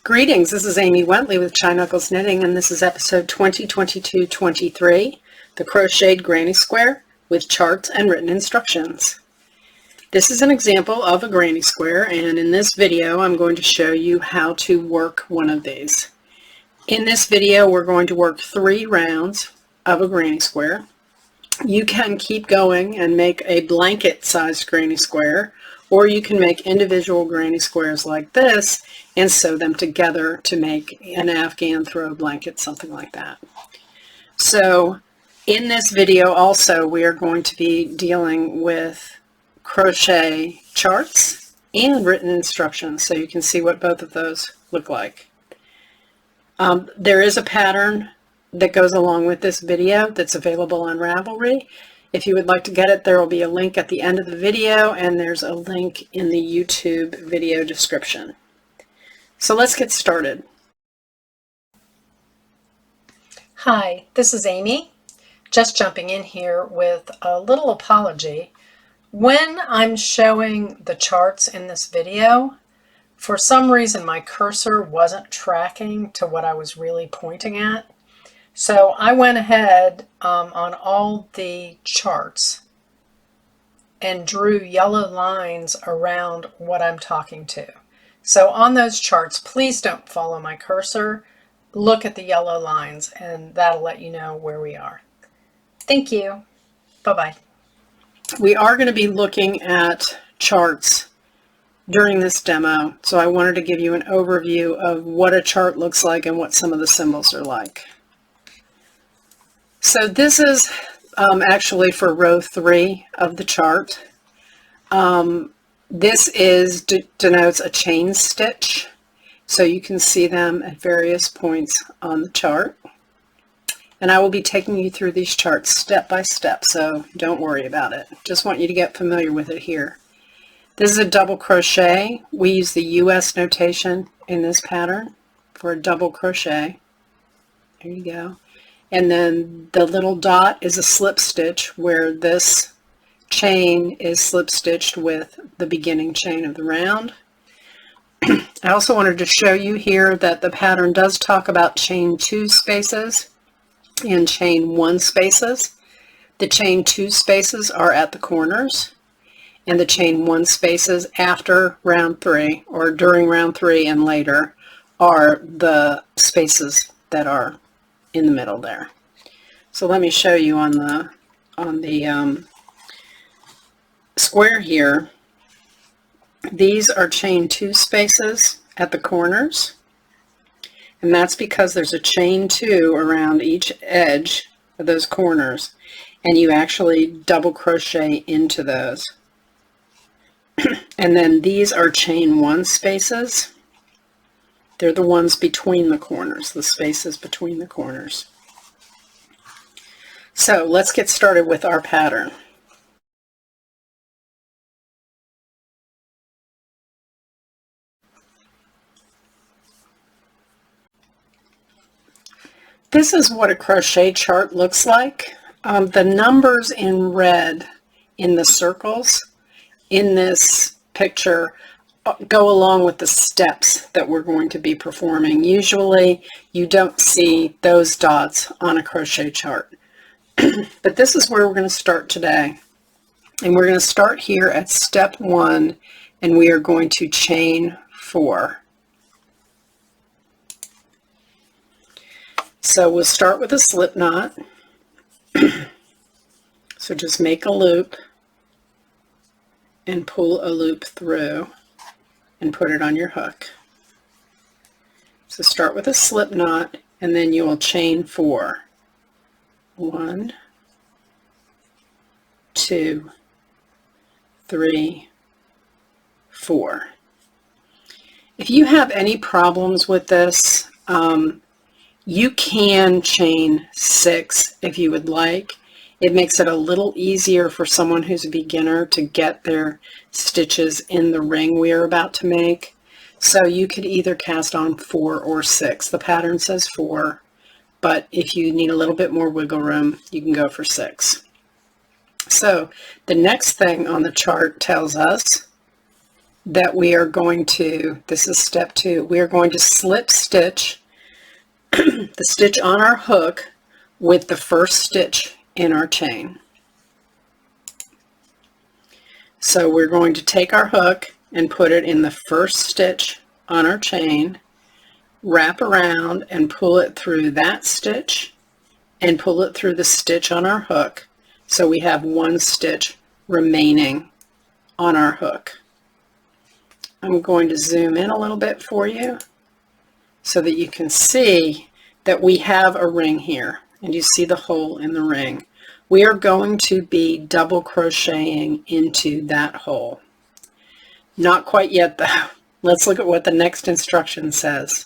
Greetings, this is Amy Wentley with Chi Knuckles Knitting, and this is episode 2022-23, the Crocheted Granny Square with charts and written instructions. This is an example of a granny square, and in this video I'm going to show you how to work one of these. In this video we're going to work 3 rounds of a granny square. You can keep going and make a blanket sized granny square, or you can make individual granny squares like this and sew them together to make an Afghan throw blanket, something like that. So in this video also we are going to be dealing with crochet charts and written instructions, so you can see what both of those look like. There is a pattern that goes along with this video that's available on Ravelry. If you would like to get it, there will be a link at the end of the video, and there's a link in the YouTube video description. So let's get started. Hi, this is Amy. Just jumping in here with a little apology. When I'm showing the charts in this video, for some reason my cursor wasn't tracking to what I was really pointing at. So I went ahead on all the charts and drew yellow lines around what I'm talking to. So on those charts, please don't follow my cursor. Look at the yellow lines and that'll let you know where we are. Thank you. Bye-bye. We are going to be looking at charts during this demo, so I wanted to give you an overview of what a chart looks like and what some of the symbols are like. So this is actually for row 3 of the chart. This denotes a chain stitch, so you can see them at various points on the chart. And I will be taking you through these charts step by step, so don't worry about it. Just want you to get familiar with it here. This is a double crochet. We use the US notation in this pattern for a double crochet. There you go. And then the little dot is a slip stitch, where this chain is slip stitched with the beginning chain of the round. I also wanted to show you here that the pattern does talk about chain 2 spaces and chain 1 spaces. The chain 2 spaces are at the corners, and the chain 1 spaces after round 3 or during round 3 and later are the spaces that are in the middle there. So let me show you on the square here. These are chain 2 spaces at the corners, and that's because there's a chain 2 around each edge of those corners, and you actually double crochet into those. And then these are chain 1 spaces. They're the ones between the corners, the spaces between the corners. So let's get started with our pattern. This is what a crochet chart looks like. The numbers in red in the circles in this picture go along with the steps that we're going to be performing. Usually you don't see those dots on a crochet chart. But this is where we're going to start today. And we're going to start here at step 1, and we are going to chain 4. So we'll start with a slip knot. So just make a loop and pull a loop through and put it on your hook. So start with a slip knot, and then you will chain 4. 1, 2, 3, 4. If you have any problems with this, you can chain 6 if you would like. It makes it a little easier for someone who's a beginner to get their stitches in the ring we are about to make. So you could either cast on 4 or 6. The pattern says 4, but if you need a little bit more wiggle room, you can go for 6. So the next thing on the chart tells us that we are going to, this is step 2, we are going to slip stitch the stitch on our hook with the first stitch in our chain. So we're going to take our hook and put it in the first stitch on our chain, wrap around and pull it through that stitch and pull it through the stitch on our hook, so we have one stitch remaining on our hook. I'm going to zoom in a little bit for you so that you can see that we have a ring here, and you see the hole in the ring. We are going to be double crocheting into that hole. Not quite yet though. Let's look at what the next instruction says.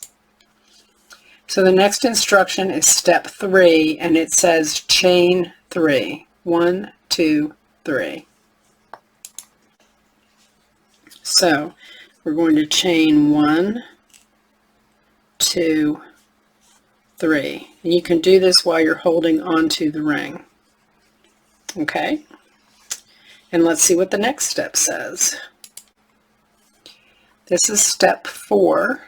So the next instruction is step 3, and it says chain 3. 1, 2, 3. So we're going to chain 1, 2, 3. And you can do this while you're holding onto the ring. Okay, and let's see what the next step says. This is step 4,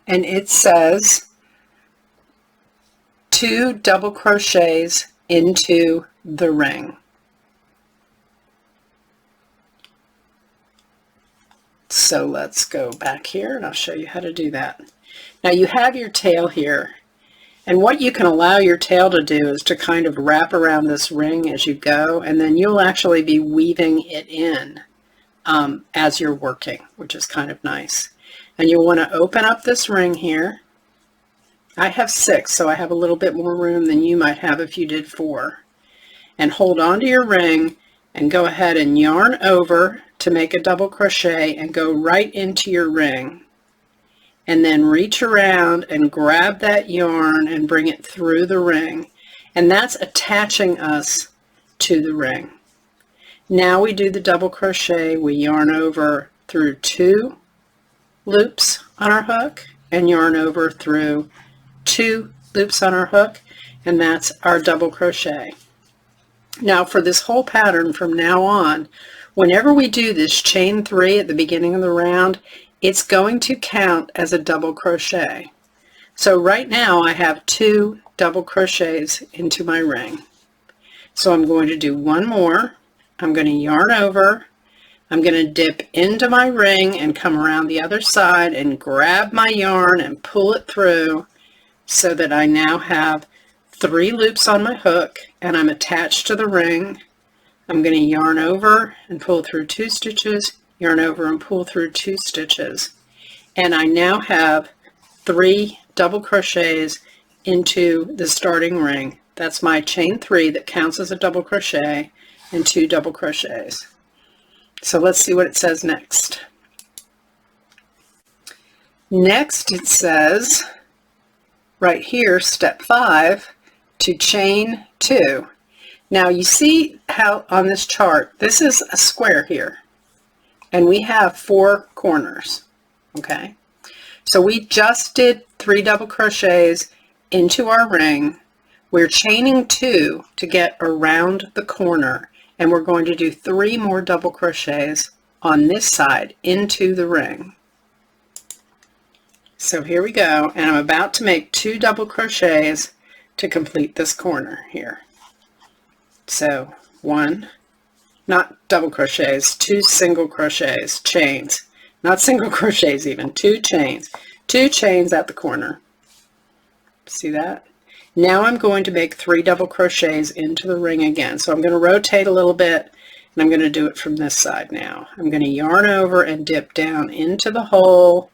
and it says 2 double crochets into the ring. So let's go back here and I'll show you how to do that. Now you have your tail here, and what you can allow your tail to do is to kind of wrap around this ring as you go, and then you'll actually be weaving it in as you're working, which is kind of nice. And you'll want to open up this ring here. I have 6, so I have a little bit more room than you might have if you did 4. And hold on to your ring and go ahead and yarn over to make a double crochet and go right into your ring. And then reach around and grab that yarn and bring it through the ring. And that's attaching us to the ring. Now we do the double crochet. We yarn over through 2 loops on our hook and yarn over through 2 loops on our hook, and that's our double crochet. Now for this whole pattern from now on, whenever we do this chain 3 at the beginning of the round, it's going to count as a double crochet. So right now I have 2 double crochets into my ring. So I'm going to do one more. I'm going to yarn over. I'm going to dip into my ring and come around the other side and grab my yarn and pull it through so that I now have 3 loops on my hook and I'm attached to the ring. I'm going to yarn over and pull through 2 stitches, yarn over and pull through 2 stitches, and I now have 3 double crochets into the starting ring. That's my chain 3 that counts as a double crochet, and 2 double crochets. So let's see what it says next. Next it says right here, step 5, to chain 2. Now you see how on this chart, this is a square here, and we have 4 corners, okay? So we just did 3 double crochets into our ring. We're chaining 2 to get around the corner, and we're going to do 3 more double crochets on this side into the ring. So here we go, and I'm about to make 2 double crochets to complete this corner here. So 1, not double crochets, 2 single crochets, chains, not single crochets even, 2 chains, 2 chains at the corner. See that? Now I'm going to make 3 double crochets into the ring again. So I'm going to rotate a little bit, and I'm going to do it from this side now. I'm going to yarn over and dip down into the hole,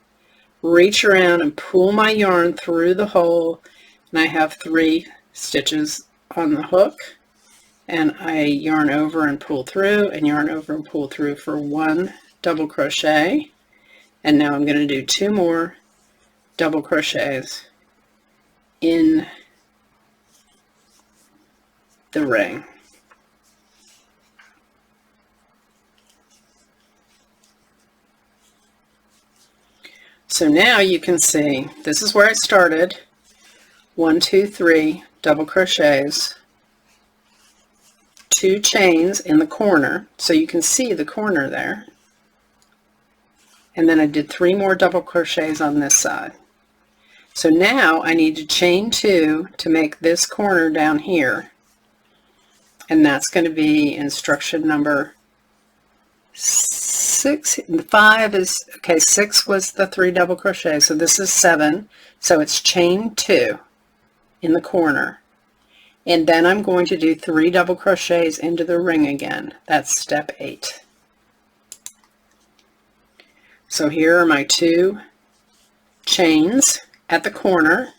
reach around and pull my yarn through the hole, and I have 3 stitches on the hook, and I yarn over and pull through and yarn over and pull through for 1 double crochet, and now I'm going to do 2 more double crochets in the ring. So now you can see this is where I started. 1, 2, 3 double crochets, 2 chains in the corner, so you can see the corner there, and then I did 3 more double crochets on this side. So now I need to chain 2 to make this corner down here, and that's going to be instruction number 6. 5 is, okay, 6 was the 3 double crochets, so this is 7. So it's chain 2 in the corner, and then I'm going to do 3 double crochets into the ring again. That's step 8. So here are my 2 chains at the corner,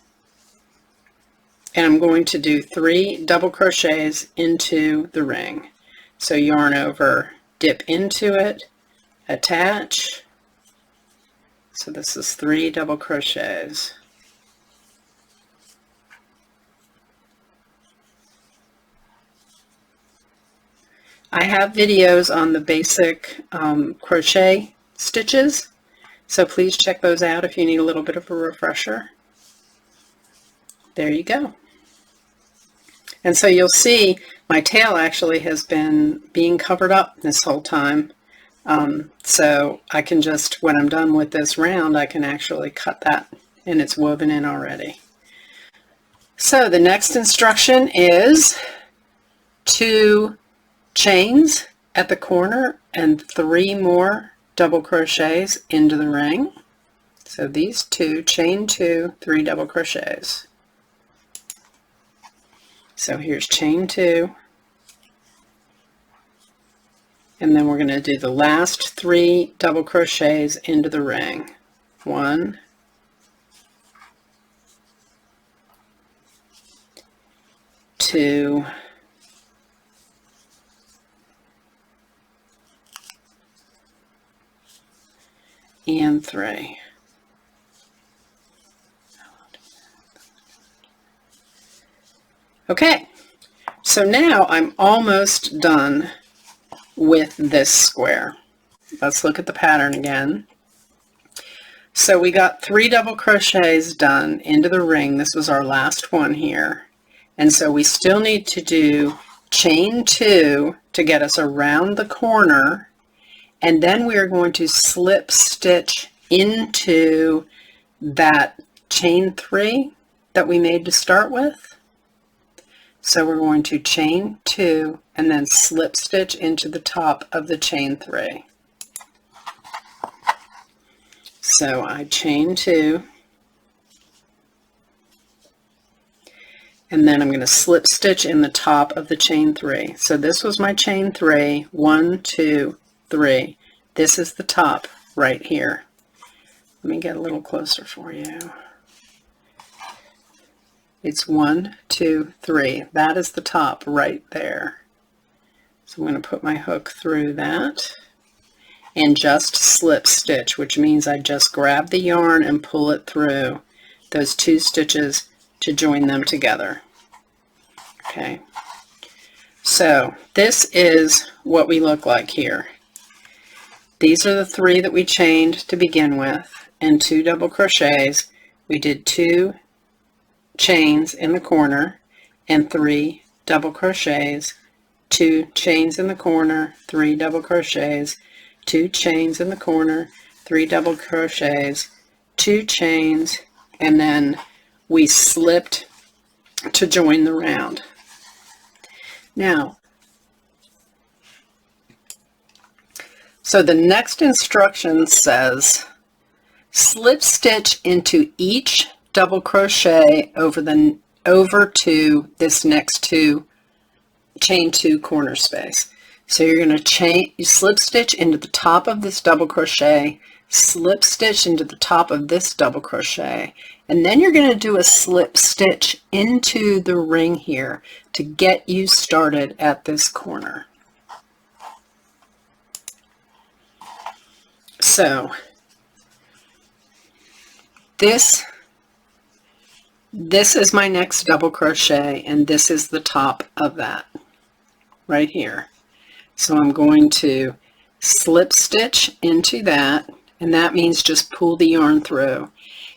and I'm going to do 3 double crochets into the ring. So yarn over, dip into it, attach. So this is 3 double crochets. I have videos on the basic crochet stitches, so please check those out if you need a little bit of a refresher. There you go. And so you'll see my tail actually has been being covered up this whole time. So I can just, when I'm done with this round, I can actually cut that, and it's woven in already. So the next instruction is 2 chains at the corner and 3 more double crochets into the ring. So these 2, chain 2, 3 double crochets. So here's chain 2, and then we're going to do the last 3 double crochets into the ring. 1, 2, and 3. Okay, so now I'm almost done with this square. Let's look at the pattern again. So we got 3 double crochets done into the ring. This was our last one here. And so we still need to do chain 2 to get us around the corner, and then we are going to slip stitch into that chain 3 that we made to start with. So we're going to chain 2 and then slip stitch into the top of the chain 3. So I chain 2, and then I'm going to slip stitch in the top of the chain 3. So this was my chain 3, 1, 2, 3. This is the top right here. Let me get a little closer for you. It's 1, 2, 3. That is the top right there. So I'm going to put my hook through that and just slip stitch, which means I just grab the yarn and pull it through those 2 stitches to join them together. Okay, so this is what we look like here. These are the 3 that we chained to begin with, and 2 double crochets. We did 2 chains in the corner and 3 double crochets, 2 chains in the corner, 3 double crochets, 2 chains in the corner, 3 double crochets, 2 chains, and then we slipped to join the round. Now, so the next instruction says slip stitch into each double crochet over to this next chain 2 corner space. So you're going to slip stitch into the top of this double crochet, slip stitch into the top of this double crochet, and then you're going to do a slip stitch into the ring here to get you started at this corner. So this is my next double crochet, and this is the top of that right here. So I'm going to slip stitch into that, and that means just pull the yarn through.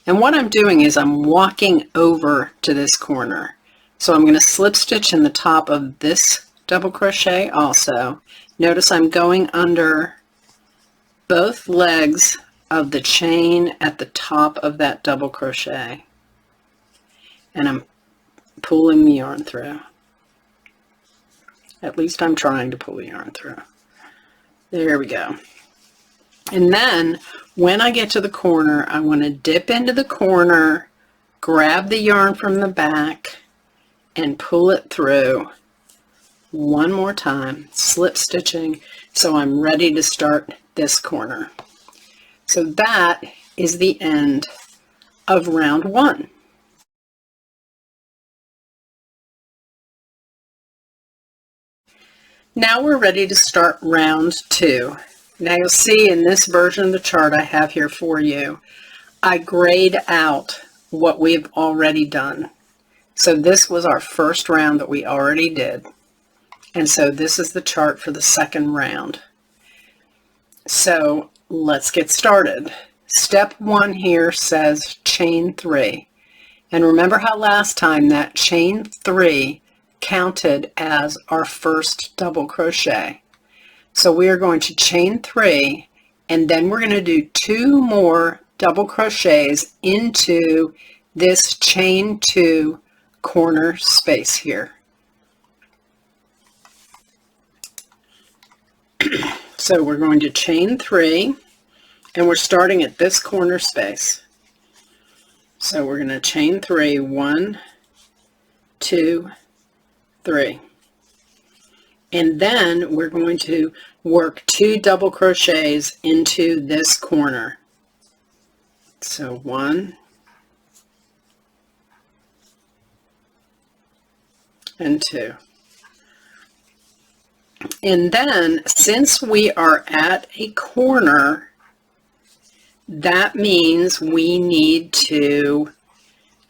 And what I'm doing is I'm walking over to this corner. So I'm going to slip stitch in the top of this double crochet also. Notice I'm going under both legs of the chain at the top of that double crochet, and I'm pulling the yarn through. At least I'm trying to pull the yarn through. There we go. And then when I get to the corner, I want to dip into the corner, grab the yarn from the back, and pull it through one more time, slip stitching, so I'm ready to start this corner. So that is the end of round 1. Now we're ready to start round 2. Now you'll see in this version of the chart I have here for you, I grayed out what we've already done. So this was our first round that we already did. And so this is the chart for the second round. So let's get started. Step 1 here says chain 3. And remember how last time that chain 3 counted as our first double crochet. So we are going to chain 3, and then we're going to do 2 more double crochets into this chain 2 corner space here. So we're going to chain 3, and we're starting at this corner space. So we're going to chain 3, 1, 2, 3. And then we're going to work 2 double crochets into this corner. So 1 and 2. And then since we are at a corner, that means we need to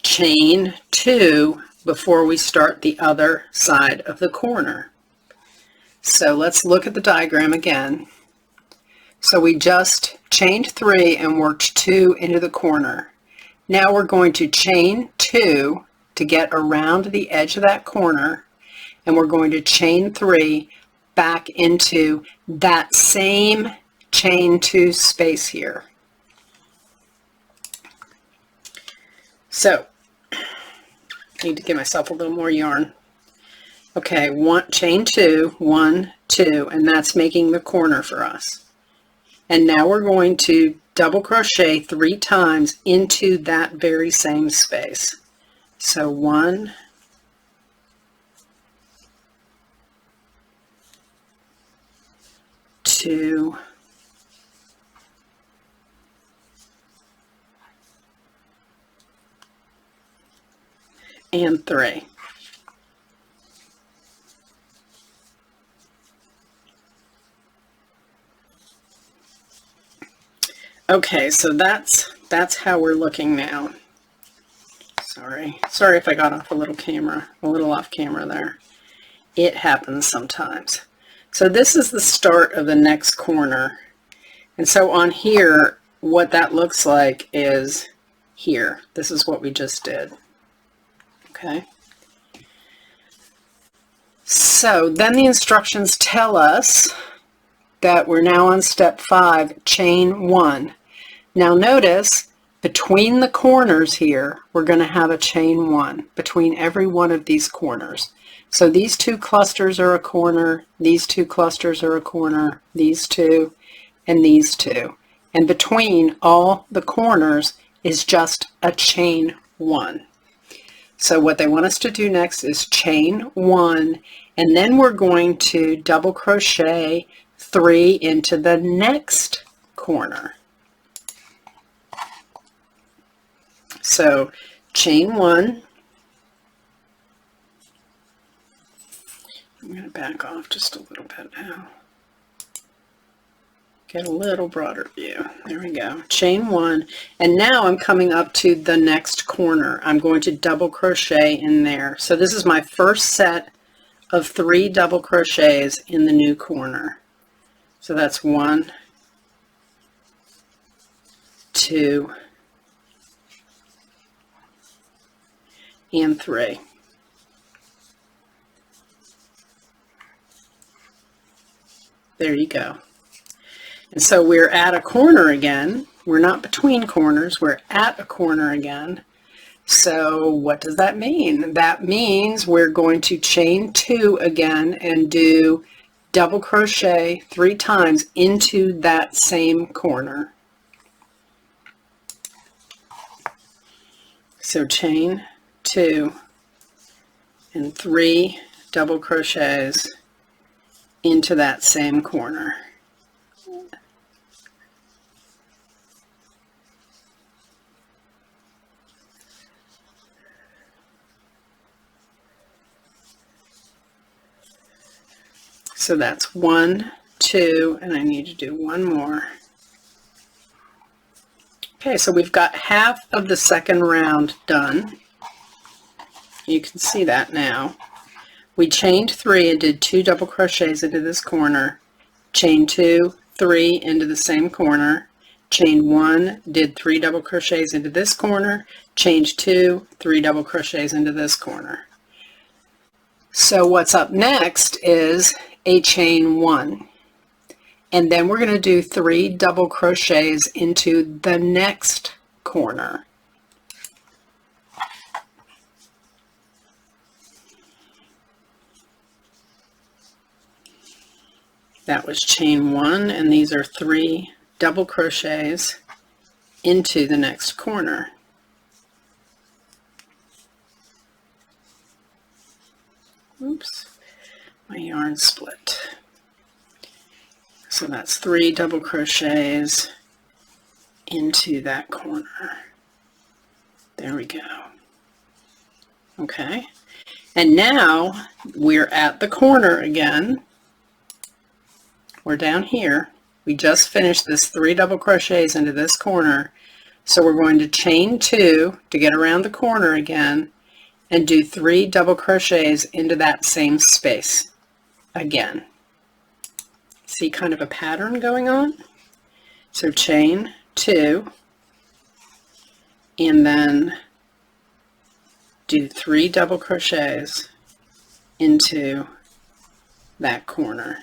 chain 2 before we start the other side of the corner. So let's look at the diagram again. So we just chained 3 and worked 2 into the corner. Now we're going to chain 2 to get around the edge of that corner, and we're going to chain 3 back into that same chain 2 space here. So I need to give myself a little more yarn. Okay, chain 2, 1, 2, and that's making the corner for us. And now we're going to double crochet 3 times into that very same space. So 1, 2, and 3. Okay, so that's how we're looking now. Sorry if I got off a little off camera there. It happens sometimes. So this is the start of the next corner. And so on here, what that looks like is here. This is what we just did. Okay. So then the instructions tell us that we're now on step 5, chain 1. Now notice between the corners here, we're going to have a chain 1 between every one of these corners. So these 2 clusters are a corner, these 2 clusters are a corner, these 2, and these 2. And between all the corners is just a chain 1. So what they want us to do next is chain 1, and then we're going to double crochet 3 into the next corner. So chain 1, I'm going to back off just a little bit now. Get a little broader view. There we go. Chain 1, and now I'm coming up to the next corner. I'm going to double crochet in there. So this is my first set of 3 double crochets in the new corner. So that's 1, 2, and 3. There you go. And so we're at a corner again, We're not between corners, we're at a corner again. So what does that mean? That means we're going to chain 2 again and do double crochet 3 times into that same corner. So chain 2 and 3 double crochets into that same corner. So that's 1, 2, and I need to do one more. Okay, so we've got half of the second round done. You can see that now. We chained 3 and did 2 double crochets into this corner, chain 2, 3 into the same corner, chain 1, did 3 double crochets into this corner, chained 2, 3 double crochets into this corner. So what's up next is a chain 1, and then we're going to do 3 double crochets into the next corner. That was chain 1, and these are 3 double crochets into the next corner. Oops. My yarn split. So that's 3 double crochets into that corner. There we go. Okay. And now we're at the corner again. We're down here. We just finished this 3 double crochets into this corner. So we're going to chain 2 to get around the corner again and do 3 double crochets into that same space again. See kind of a pattern going on? So chain 2 and then do 3 double crochets into that corner.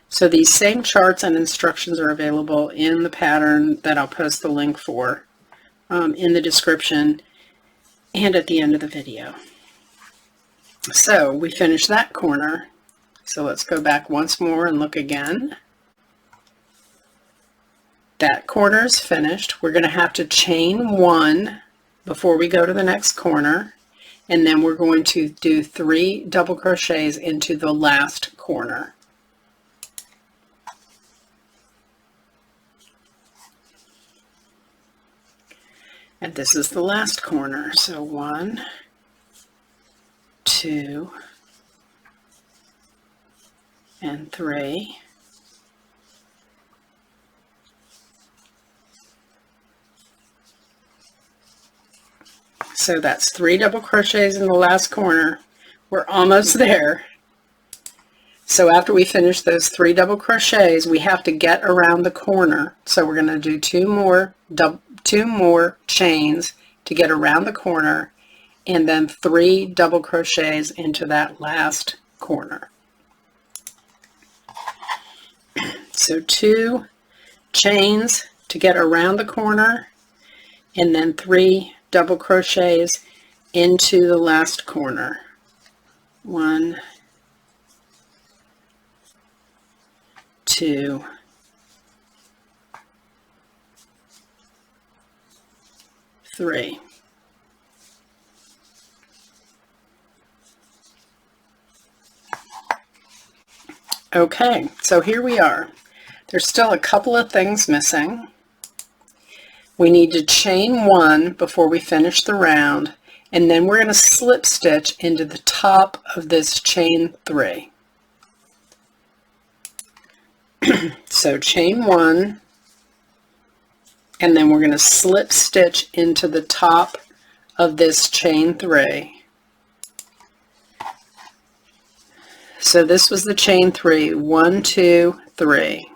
So these same charts and instructions are available in the pattern that I'll post the link for in the description and at the end of the video. So we finished that corner. So let's go back once more and look again. That corner is finished. We're going to have to chain 1 before we go to the next corner, and then we're going to do 3 double crochets into the last corner. And this is the last corner. So 1, 2, and 3. So that's 3 double crochets in the last corner. We're almost there. So after we finish those 3 double crochets, we have to get around the corner. So we're going to do 2 more chains to get around the corner, and then 3 double crochets into that last corner. So 2 chains to get around the corner, and then 3 double crochets into the last corner. 1, 2, 3. Okay, so here we are. There's still a couple of things missing. We need to chain 1 before we finish the round, and then we're going to slip stitch into the top of this chain 3. So chain 1, and then we're going to slip stitch into the top of this chain 3. So this was the chain 3, 1, 2, 3.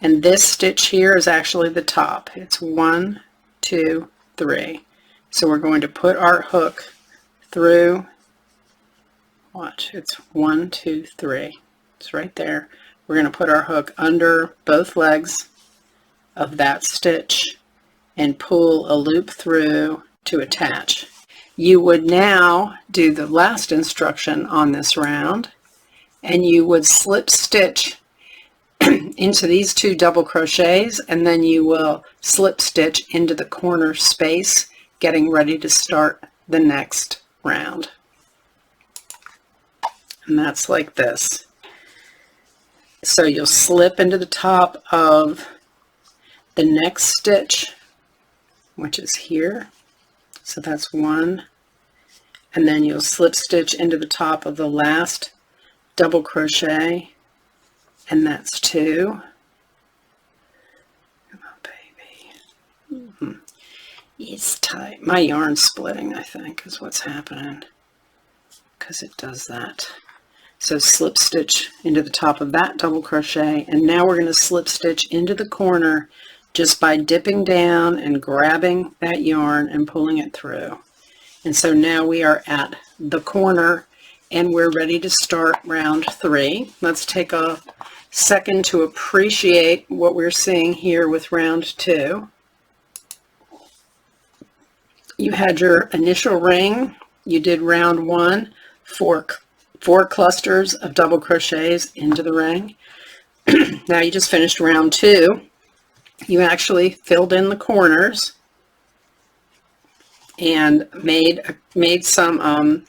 And this stitch here is actually the top. It's 1, 2, 3. So we're going to put our hook through, watch, it's 1, 2, 3. It's right there. we're going to put our hook under both legs of that stitch and pull a loop through to attach. You would now do the last instruction on this round, and you would slip stitch into these 2 double crochets, and then you will slip stitch into the corner space, getting ready to start the next round. And that's like this. So you'll slip into the top of the next stitch, which is here. So that's 1. And then you'll slip stitch into the top of the last double crochet, and that's 2. Come on, baby. It's tight. My yarn's splitting, I think, is what's happening, because it does that. So slip stitch into the top of that double crochet, and now we're going to slip stitch into the corner just by dipping down and grabbing that yarn and pulling it through. And so now we are at the corner and we're ready to start round 3. Let's take a second to appreciate what we're seeing here with round 2. You had your initial ring, you did round 1, 4 clusters of double crochets into the ring. Now you just finished round 2. You actually filled in the corners and made some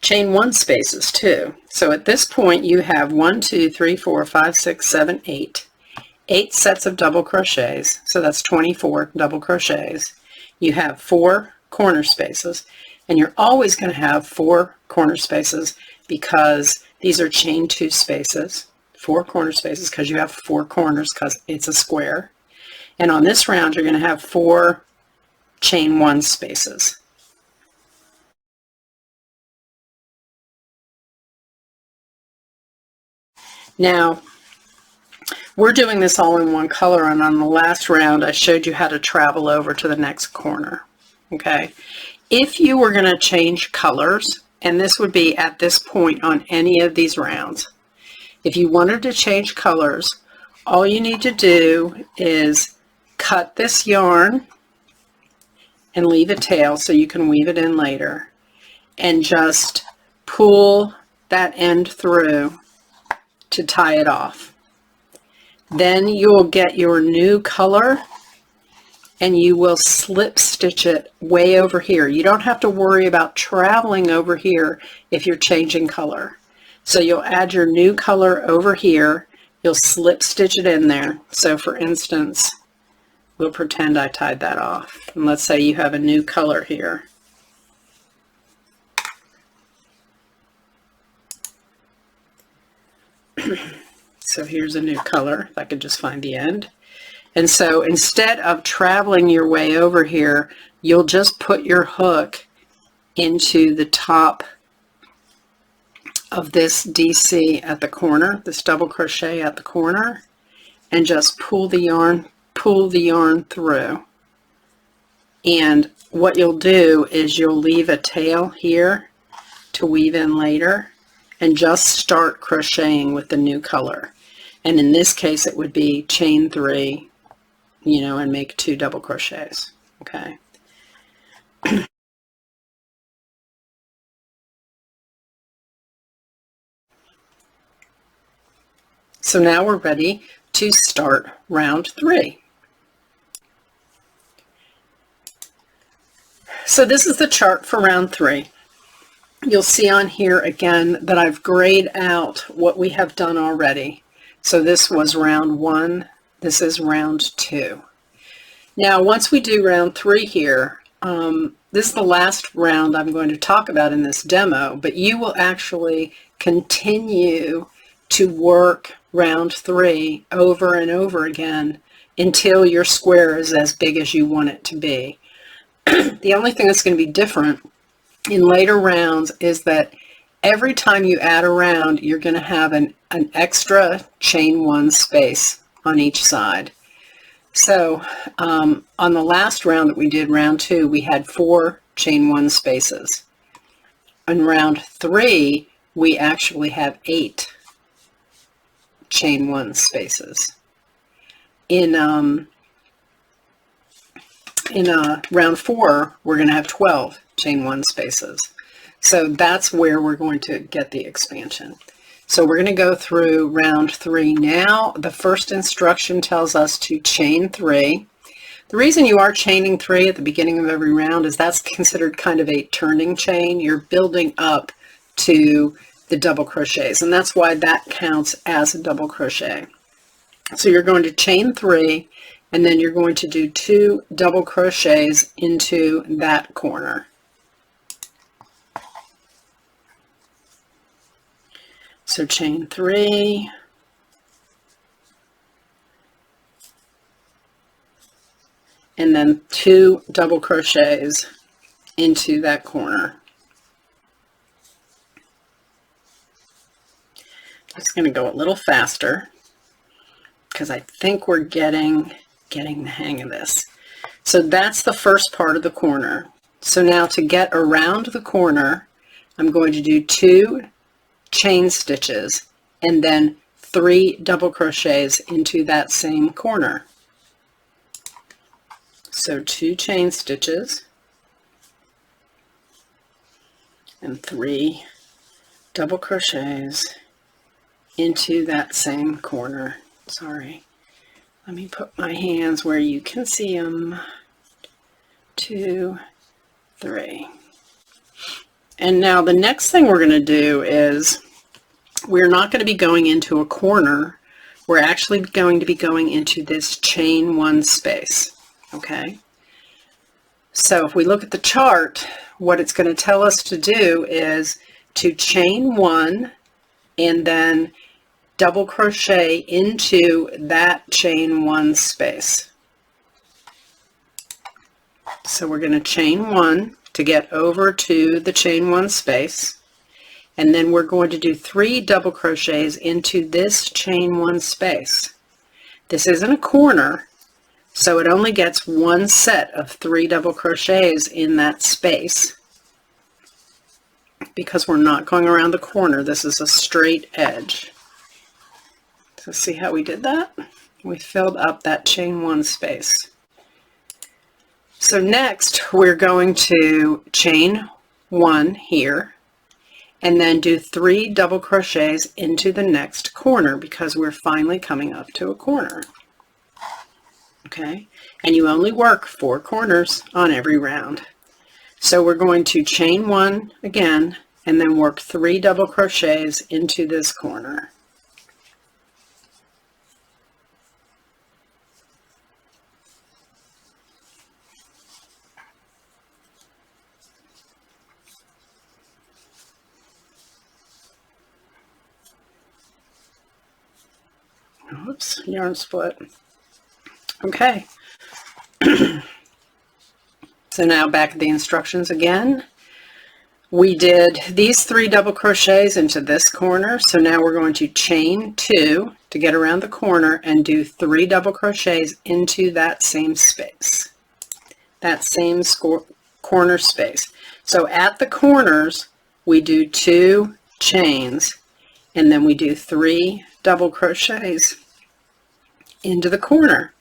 chain 1 spaces too. So at this point you have 1, 2, 3, 4, 5, 6, 7, 8. 8 sets of double crochets, so that's 24 double crochets. You have 4 corner spaces, and you're always going to have 4 corner spaces because these are chain 2 spaces. 4 corner spaces because you have 4 corners because it's a square. And on this round you're going to have 4 chain 1 spaces. Now we're doing this all in one color, and on the last round I showed you how to travel over to the next corner. Okay, if you were going to change colors, and this would be at this point on any of these rounds, if you wanted to change colors, all you need to do is cut this yarn and leave a tail so you can weave it in later, and just pull that end through to tie it off. Then you will get your new color and you will slip stitch it way over here. You don't have to worry about traveling over here if you're changing color. So you'll add your new color over here, you'll slip stitch it in there. So for instance, we'll pretend I tied that off. And let's say you have a new color here. So here's a new color, if I could just find the end. And so instead of traveling your way over here, you'll just put your hook into the top of this DC at the corner, this double crochet at the corner, and just pull the yarn through. And what you'll do is you'll leave a tail here to weave in later, and just start crocheting with the new color. And in this case it would be chain 3, and make 2 double crochets. Okay. So now we're ready to start round 3. So this is the chart for round 3. You'll see on here again that I've grayed out what we have done already. So this was round 1, this is round 2. Now once we do round 3 here, this is the last round I'm going to talk about in this demo, but you will actually continue to work round 3 over and over again until your square is as big as you want it to be. The only thing that's going to be different in later rounds is that every time you add a round, you're going to have an extra chain 1 space on each side. So on the last round that we did, round 2, we had 4 chain 1 spaces. In round 3, we actually have 8 chain 1 spaces. In round 4, we're going to have 12 chain 1 spaces. So that's where we're going to get the expansion. So we're going to go through round 3 now. The first instruction tells us to chain 3. The reason you are chaining 3 at the beginning of every round is that's considered kind of a turning chain. You're building up to the double crochets, and that's why that counts as a double crochet. So you're going to chain 3, and then you're going to do 2 double crochets into that corner. So chain 3, and then 2 double crochets into that corner. I'm just going to go a little faster because I think we're getting the hang of this. So that's the first part of the corner. So now to get around the corner, I'm going to do 2 chain stitches and then 3 double crochets into that same corner. So 2 chain stitches and 3 double crochets into that same corner. Sorry, let me put my hands where you can see them. 2, 3. And now the next thing we're going to do is we're not going to be going into a corner. We're actually going to be going into this chain 1 space. Okay, so if we look at the chart, what it's going to tell us to do is to chain 1 and then double crochet into that chain 1 space. So we're going to chain 1 to get over to the chain 1 space, and then we're going to do 3 double crochets into this chain 1 space. This isn't a corner, so it only gets 1 set of 3 double crochets in that space because we're not going around the corner. This is a straight edge. So see how we did that? We filled up that chain 1 space. So next we're going to chain 1 here and then do 3 double crochets into the next corner because we're finally coming up to a corner. Okay, and you only work 4 corners on every round. So we're going to chain 1 again and then work 3 double crochets into this corner. Oops, yarn split. Okay, so now back at the instructions again. We did these 3 double crochets into this corner, so now we're going to chain 2 to get around the corner and do 3 double crochets into that same space, that same corner space. So at the corners we do 2 chains and then we do 3 double crochets into the corner.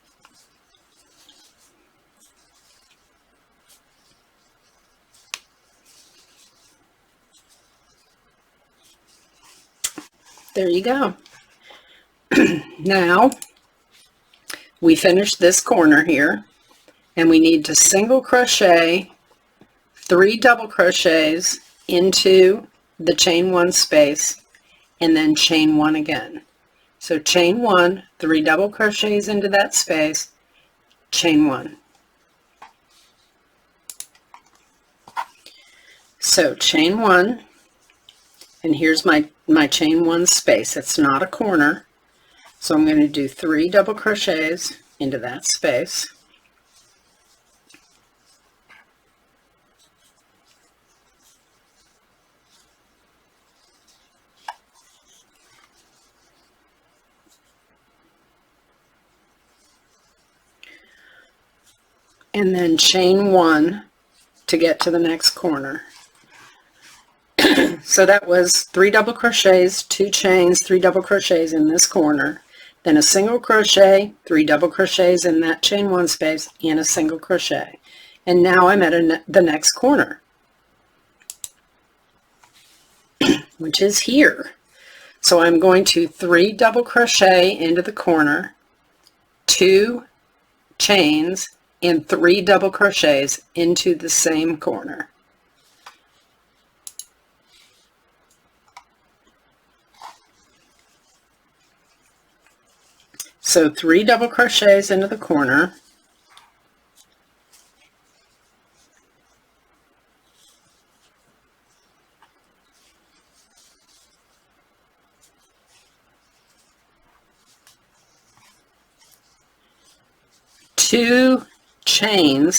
There you go. Now we finished this corner here and we need to single crochet 3 double crochets into the chain 1 space and then chain 1 again. So chain 1, 3 double crochets into that space, chain 1. So chain 1, and here's my chain 1 space. It's not a corner, so I'm going to do 3 double crochets into that space. And then chain 1 to get to the next corner. So that was 3 double crochets, 2 chains, 3 double crochets in this corner, then a single crochet, 3 double crochets in that chain 1 space, and a single crochet. And now I'm at the next corner, which is here. So I'm going to 3 double crochet into the corner, 2 chains, and 3 double crochets into the same corner. So 3 double crochets into the corner, two chains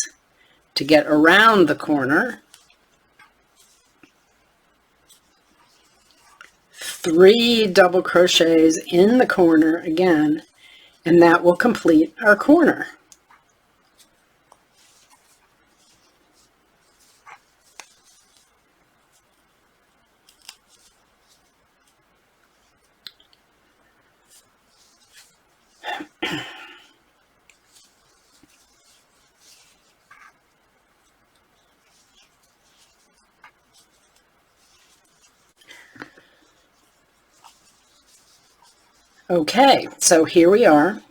to get around the corner, 3 double crochets in the corner again, and that will complete our corner. Okay, so here we are,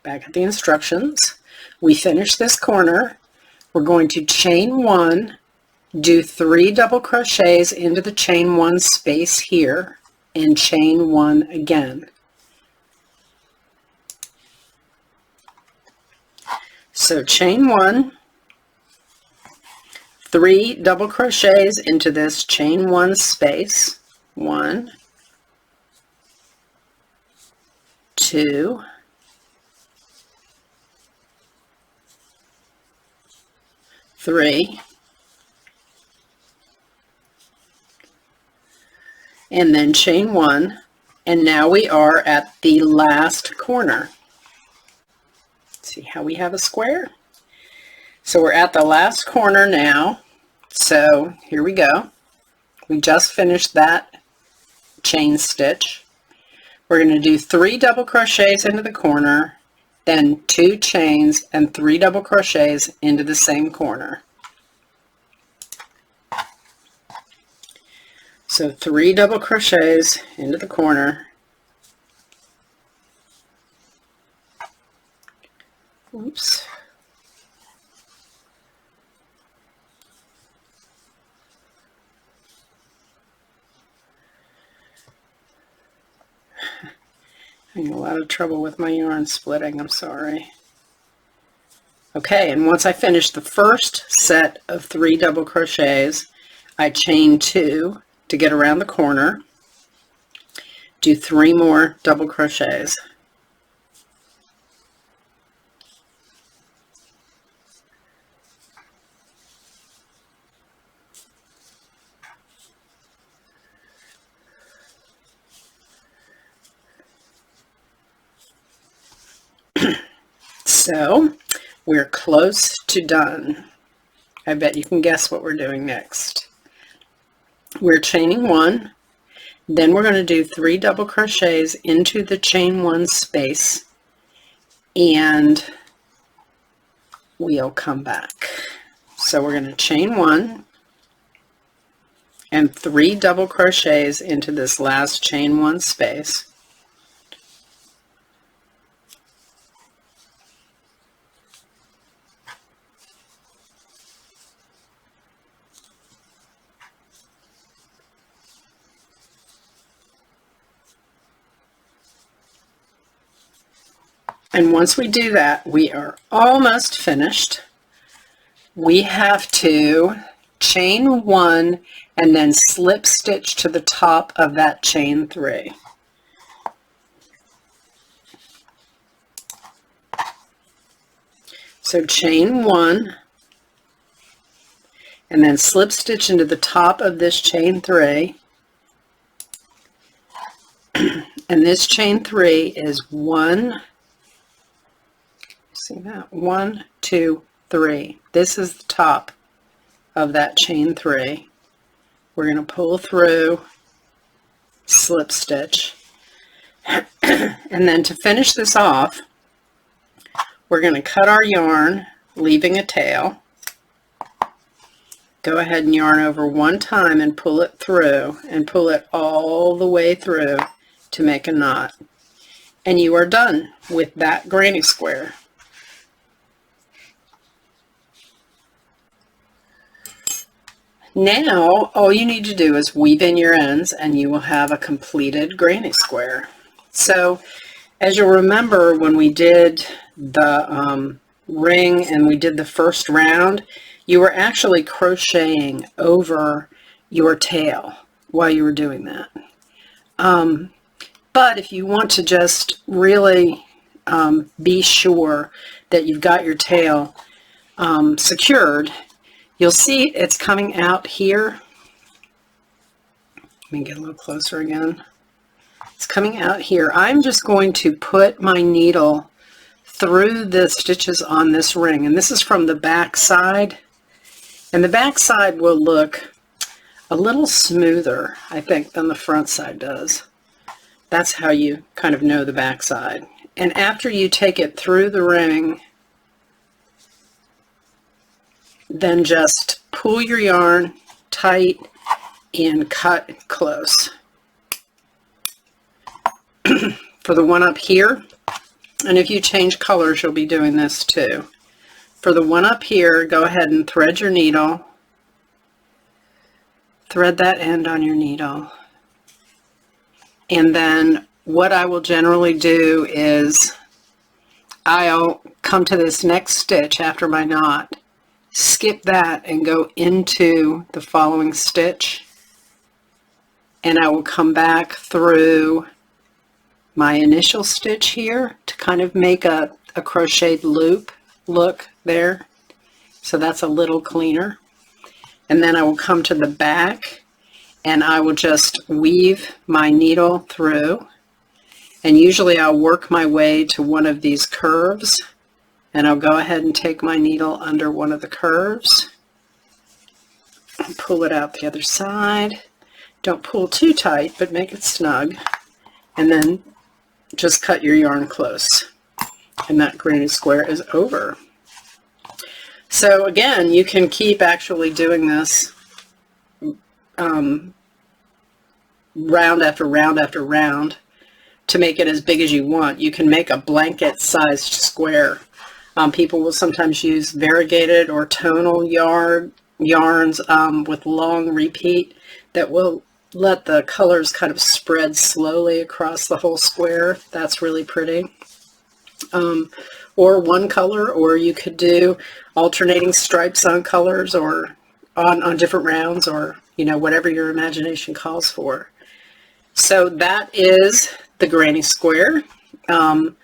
back at the instructions. We finished this corner. We're going to chain 1, do 3 double crochets into the chain 1 space here, and chain 1 again. So chain 1, 3 double crochets into this chain 1 space, 1, 2, 3, and then chain 1, and now we are at the last corner. See how we have a square? So we're at the last corner now. So here we go. We just finished that chain stitch. We're going to do 3 double crochets into the corner, then 2 chains and 3 double crochets into the same corner. So 3 double crochets into the corner, oops, having a lot of trouble with my yarn splitting, I'm sorry. Okay, and once I finish the first set of 3 double crochets, I chain 2 to get around the corner, do 3 more double crochets. So we're close to done. I bet you can guess what we're doing next. We're chaining 1, then we're going to do 3 double crochets into the chain 1 space, and we'll come back. So we're going to chain 1 and 3 double crochets into this last chain 1 space. And once we do that, we are almost finished. We have to chain 1 and then slip stitch to the top of that chain 3. So chain 1 and then slip stitch into the top of this chain 3. And this chain 3 is 1, see that? 1, 2, 3. This is the top of that chain 3. we're going to pull through, slip stitch, and then to finish this off, we're going to cut our yarn, leaving a tail. Go ahead and yarn over one time and pull it through, and pull it all the way through to make a knot. And you are done with that granny square. Now, all you need to do is weave in your ends and you will have a completed granny square. So, as you'll remember, when we did the ring and we did the first round, you were actually crocheting over your tail while you were doing that. But if you want to just really be sure that you've got your tail secured, you'll see it's coming out here. Let me get a little closer again. It's coming out here. I'm just going to put my needle through the stitches on this ring, and this is from the back side. And the back side will look a little smoother, I think, than the front side does. That's how you kind of know the back side. And after you take it through the ring, then just pull your yarn tight and cut close. For the one up here, and if you change colors, you'll be doing this too. For the one up here, go ahead and thread your needle. Thread that end on your needle. And then what I will generally do is I'll come to this next stitch after my knot, skip that and go into the following stitch, and I will come back through my initial stitch here to kind of make a crocheted loop look there. So that's a little cleaner. And then I will come to the back and I will just weave my needle through, and usually I'll work my way to one of these curves, and I'll go ahead and take my needle under one of the curves and pull it out the other side. Don't pull too tight, but make it snug, and then just cut your yarn close, and that granny square is over. So again, you can keep actually doing this round after round after round to make it as big as you want. You can make a blanket sized square. People will sometimes use variegated or tonal yarns with long repeat that will let the colors kind of spread slowly across the whole square. That's really pretty. Or one color, or you could do alternating stripes on colors, or on different rounds, or whatever your imagination calls for. So that is the granny square. At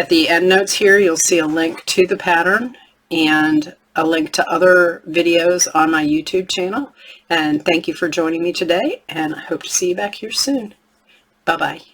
the end notes here, you'll see a link to the pattern and a link to other videos on my YouTube channel. And thank you for joining me today, and I hope to see you back here soon. Bye-bye.